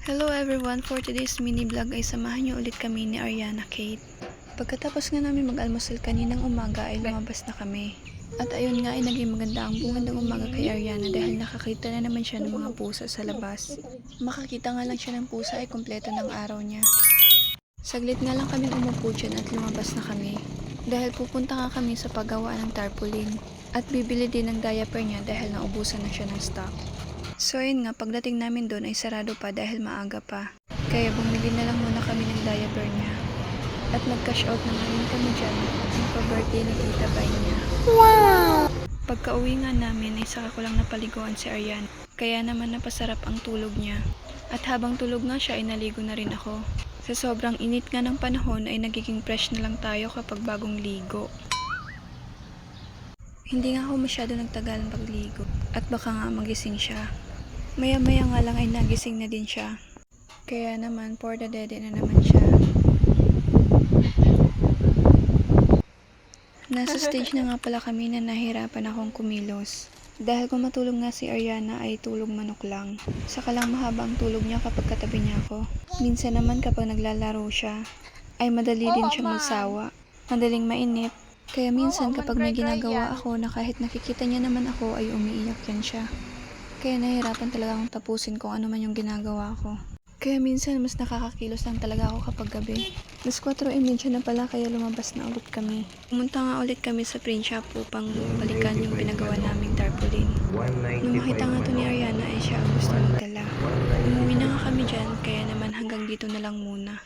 Hello everyone! For today's mini vlog ay samahan niyo ulit kami ni Ariana Kate. Pagkatapos nga namin mag-almusal kaninang umaga ay lumabas na kami. At ayun nga ay naging maganda ang bungad ng umaga kay Ariana dahil nakakita na naman siya ng mga pusa sa labas. Makakita nga lang siya ng pusa ay kumpleto ng araw niya. Saglit nga lang kaming umupo dyan at lumabas na kami. Dahil pupunta nga kami sa paggawa ng tarpaulin. At bibili din ng diaper niya dahil naubusan na siya ng stock. So ayun nga, pagdating namin doon ay sarado pa dahil maaga pa. Kaya bumili na lang muna kami ng diaper niya. At nag-cash out naman din kami dyan ng pa-birthday ni Tita Bay niya. Wow! Pagka-uwi nga namin ay saka ko lang napaliguan si Ariana. Kaya naman napasarap ang tulog niya. At habang tulog nga siya ay naligo na rin ako. Sa sobrang init nga ng panahon ay nagiging fresh na lang tayo kapag bagong ligo. Hindi nga ako masyado nagtagal ng pagligo at baka nga magising siya. Maya-maya nga lang ay nagising na din siya. Kaya naman, for the dede na naman siya. Nasa stage na nga pala kami na nahirapan akong kumilos. Dahil kung matulog nga si Ariana ay tulog manok lang. Saka lang mahaba ang tulog niya kapag katabi niya ako. Minsan naman kapag naglalaro siya, ay madali din siyang magsawa. Madaling mainip. Kaya minsan kapag may ginagawa ako na kahit nakikita niya naman ako ay umiiyak yan siya. Kaya nahihirapan talaga akong tapusin kung ano man yung ginagawa ko. Kaya minsan mas nakakakilos lang talaga ako kapag gabi. Mas 4:30 na pala kaya lumabas na ulit kami. Pumunta nga ulit kami sa print shop upang balikan yung pinagawa naming tarpaulin. Nung makita nga to ni Ariana ay siya ang gusto magdala. Umuwi na nga kami dyan kaya naman hanggang dito na lang muna.